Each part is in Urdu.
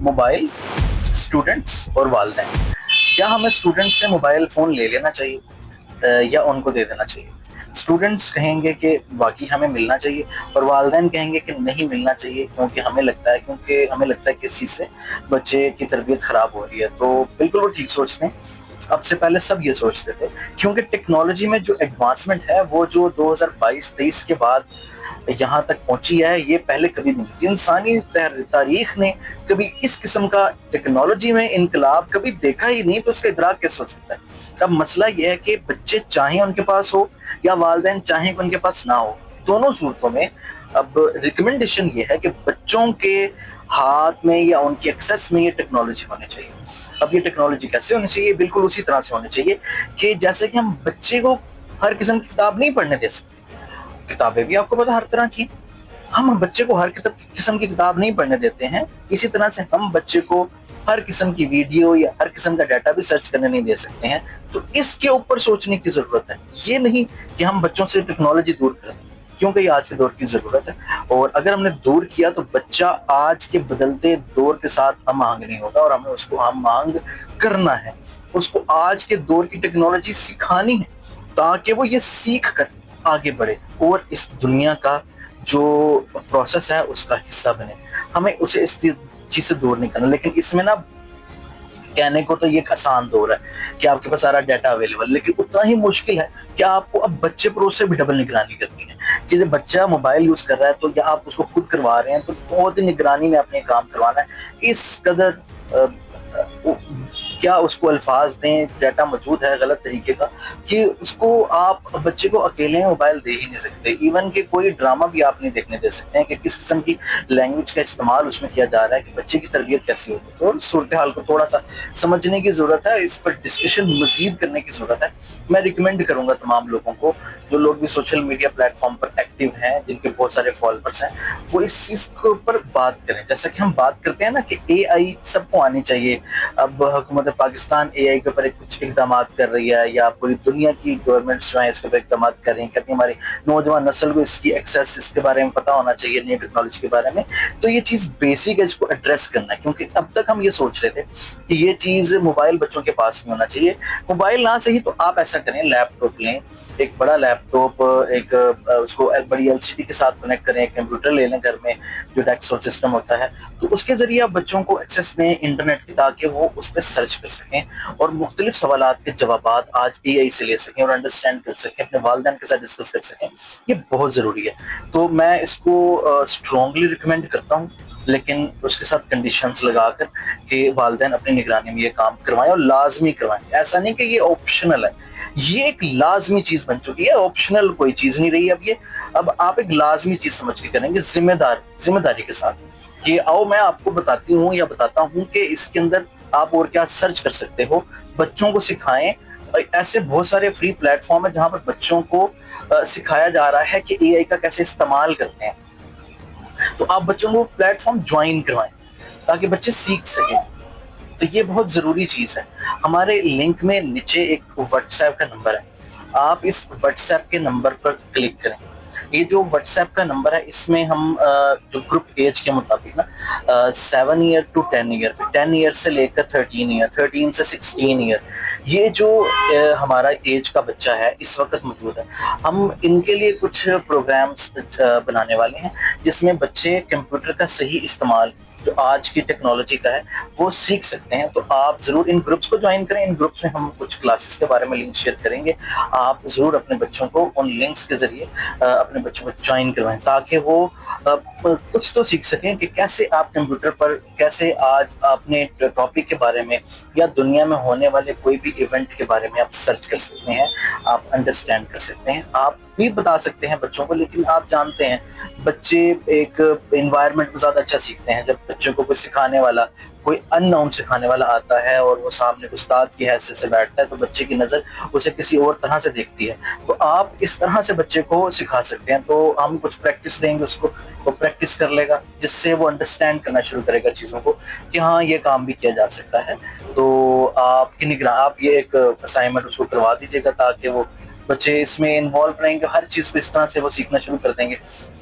موبائل، اسٹوڈنٹس اور والدین. کیا ہمیں اسٹوڈنٹ سے موبائل فون لے لینا چاہیے یا ان کو دے دینا چاہیے؟ اسٹوڈنٹس کہیں گے کہ واقعی ہمیں ملنا چاہیے، اور والدین کہیں گے کہ نہیں ملنا چاہیے کیونکہ ہمیں لگتا ہے کہ اس چیز سے بچے کی تربیت خراب ہو رہی ہے. تو بالکل وہ ٹھیک سوچتے ہیں. اب سے پہلے سب یہ سوچتے تھے کیونکہ ٹیکنالوجی میں جو ایڈوانسمنٹ ہے وہ جو 2022-23 کے بعد یہاں تک پہنچی ہے، یہ پہلے کبھی نہیں تھی. انسانی تاریخ نے کبھی اس قسم کا ٹیکنالوجی میں انقلاب کبھی دیکھا ہی نہیں، تو اس کا ادراک کیسے ہو سکتا ہے؟ اب مسئلہ یہ ہے کہ بچے چاہیں ان کے پاس ہو یا والدین چاہیں کہ ان کے پاس نہ ہو، دونوں صورتوں میں اب ریکمنڈیشن یہ ہے کہ بچوں کے ہاتھ میں یا ان کی ایکسیس میں یہ ٹیکنالوجی ہونی چاہیے. اب یہ ٹیکنالوجی کیسے ہونی چاہیے؟ بالکل اسی طرح سے ہونی چاہیے کہ جیسے کہ ہم بچے کو ہر قسم کی کتاب نہیں پڑھنے دے سکتے. کتابیں بھی آپ کو پتا ہر طرح کی، ہم بچے کو ہر قسم کی کتاب نہیں پڑھنے دیتے ہیں. اسی طرح سے ہم بچے کو ہر قسم کی ویڈیو یا ہر قسم کا ڈیٹا بھی سرچ کرنے نہیں دے سکتے ہیں. تو اس کے اوپر سوچنے کی ضرورت ہے. یہ نہیں کہ ہم بچوں سے ٹیکنالوجی دور کریں، کیونکہ یہ آج کے دور کی ضرورت ہے. اور اگر ہم نے دور کیا تو بچہ آج کے بدلتے دور کے ساتھ ہم آہنگ نہیں ہوگا، اور ہمیں اس کو ہم آہنگ کرنا ہے. اس کو آج کے دور کی ٹیکنالوجی سکھانی ہے تاکہ وہ یہ سیکھ کر آگے بڑھے اور اس دنیا کا جو پروسیس ہے اس کا حصہ بنے. ہمیں اسے اس چیز سے دور نہیں کرنا. لیکن اس میں نا کہنے کو تو یہ ایک آسان دور ہے کہ آپ کے پاس سارا ڈیٹا اویلیبل، لیکن اتنا ہی مشکل ہے کہ آپ کو اب بچے پر اس سے بھی ڈبل نگرانی کرنی ہے. کہ جب بچہ موبائل یوز کر رہا ہے تو یا آپ اس کو خود کروا رہے ہیں تو بہت ہی نگرانی میں اپنے کام کروانا ہے. اس قدر کیا اس کو الفاظ دیں، ڈیٹا موجود ہے غلط طریقے کا، کہ اس کو آپ بچے کو اکیلے موبائل دے ہی نہیں سکتے. ایون کہ کوئی ڈرامہ بھی آپ نہیں دیکھنے دے سکتے ہیں کہ کس قسم کی لینگویج کا استعمال اس میں کیا جا رہا ہے کہ بچے کی تربیت کیسی ہوگی. تو صورتحال کو تھوڑا سا سمجھنے کی ضرورت ہے، اس پر ڈسکشن مزید کرنے کی ضرورت ہے. میں ریکمینڈ کروں گا تمام لوگوں کو، جو لوگ بھی سوشل میڈیا پلیٹ فارم پر ایکٹیو ہیں، جن کے بہت سارے فالوورس ہیں، وہ اس چیز کے اوپر بات کریں. جیسا کہ ہم بات کرتے ہیں نا کہ اے آئی سب کو آنی چاہیے. اب حکومت پاکستان اے آئی کے اوپر کچھ اقدامات کر رہی ہے، یا پوری دنیا کی گورنمنٹس جو ہیں اس کے اوپر اقدامات کر رہی ہیں، کہتی ہیں ہماری نوجوان نسل کو اس کی ایکسیس، اس کے بارے میں پتہ ہونا چاہیے، نئی ٹیکنالوجی کے بارے میں. تو یہ چیز بیسک ہے، اس کو ایڈریس کرنا ہے. کیونکہ اب تک ہم یہ سوچ رہے تھے کہ یہ چیز موبائل بچوں کے پاس نہیں ہونا چاہیے. موبائل نہ صحیح تو آپ ایسا کریں، لیپ ٹاپ لیں، ایک بڑا لیپ ٹاپ، ایک اس کو ایک بڑی LCD کے ساتھ کنیکٹ کریں، ایک کمپیوٹر لے لیں گھر میں جو ڈیسکٹاپ سسٹم ہوتا ہے. تو اس کے ذریعے آپ بچوں کو ایکسیس دیں انٹرنیٹ کی، تاکہ وہ اس پہ سرچ کر سکیں اور مختلف سوالات کے جوابات آج اے آئی سے لے سکیں اور انڈرسٹینڈ کر سکیں، اپنے والدین کے ساتھ ڈسکس کر سکیں. یہ بہت ضروری ہے. تو میں اس کو اسٹرانگلی ریکمینڈ کرتا ہوں، لیکن اس کے ساتھ کنڈیشنز لگا کر کہ والدین اپنی نگرانی میں یہ کام کروائیں اور لازمی کروائیں. ایسا نہیں کہ یہ آپشنل ہے، یہ ایک لازمی چیز بن چکی ہے. آپشنل کوئی چیز نہیں رہی اب آپ ایک لازمی چیز سمجھ کے کریں گے، ذمہ داری کے ساتھ. کہ آؤ میں آپ کو بتاتی ہوں یا بتاتا ہوں کہ اس کے اندر آپ اور کیا سرچ کر سکتے ہو. بچوں کو سکھائیں. ایسے بہت سارے فری پلیٹ فارم ہیں جہاں پر بچوں کو سکھایا جا رہا ہے کہ اے آئی کا کیسے استعمال کرتے ہیں. تو آپ بچوں کو پلیٹ فارم جوائن کروائیں تاکہ بچے سیکھ سکیں. تو یہ بہت ضروری چیز ہے. ہمارے لنک میں نیچے ایک واٹس ایپ کا نمبر ہے، آپ اس واٹس ایپ کے نمبر پر کلک کریں. یہ جو واٹس ایپ کا نمبر ہے اس میں ہم جو گروپ ایج کے مطابق نا 7 ایئر ٹو 10 ایئر، 10 ایئر سے لے کر 13 ایئر، 13 سے 16 ایئر، یہ جو ہمارا ایج کا بچہ ہے اس وقت موجود ہے. ہم ان کے لیے کچھ پروگرامز بنانے والے ہیں جس میں بچے کمپیوٹر کا صحیح استعمال جو آج کی ٹیکنالوجی کا ہے وہ سیکھ سکتے ہیں. تو آپ ضرور ان گروپس کو جوائن کریں. ان گروپس میں ہم کچھ کلاسز کے بارے میں لنک شیئر کریں گے. آپ ضرور اپنے بچوں کو ان لنکس کے ذریعے اپنے بچوں کو جوائن کروائیں تاکہ وہ کچھ تو سیکھ سکیں کہ کیسے آپ کمپیوٹر پر، کیسے آج اپنے ٹاپک کے بارے میں یا دنیا میں ہونے والے کوئی بھی ایونٹ کے بارے میں آپ سرچ کر سکتے ہیں، آپ انڈرسٹینڈ کر سکتے ہیں. آپ بھی بتا سکتے ہیں بچوں کو، لیکن آپ جانتے ہیں بچے ایک انوائرمنٹ میں زیادہ اچھا سیکھتے ہیں جب بچوں کو کوئی سکھانے والا، کوئی ان نون سکھانے والا آتا ہے اور وہ سامنے استاد کی حیثیت سے بیٹھتا ہے تو بچے کی نظر اسے کسی اور طرح سے دیکھتی ہے. تو آپ اس طرح سے بچے کو سکھا سکتے ہیں. تو ہم کچھ پریکٹس دیں گے اس کو، وہ پریکٹس کر لے گا جس سے وہ انڈرسٹینڈ کرنا شروع کرے گا چیزوں کو کہ ہاں یہ کام بھی کیا جا سکتا ہے. تو آپ کی نگران، آپ یہ ایک اسائنمنٹ اس کو کروا دیجیے گا تاکہ وہ بچے اس میں انوالو رہیں گے، ہر چیز کو اس طرح سے وہ سیکھنا شروع کر دیں گے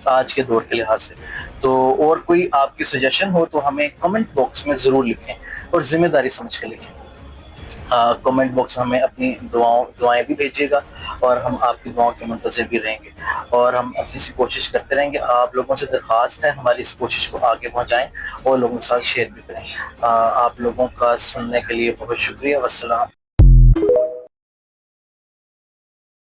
آج کے دور کے لحاظ سے. تو اور کوئی آپ کی سجیشن ہو تو ہمیں کمنٹ باکس میں ضرور لکھیں، اور ذمہ داری سمجھ کے لکھیں. کمنٹ باکس میں ہمیں اپنی دعائیں بھی بھیجیے گا، اور ہم آپ کی دعاؤں کے منتظر بھی رہیں گے، اور ہم اپنی سی کوشش کرتے رہیں گے. آپ لوگوں سے درخواست ہے ہماری اس کوشش کو آگے پہنچائیں اور لوگوں کے ساتھ شیئر بھی کریں. آپ لوگوں کا سننے کے لیے بہت شکریہ. والسلام.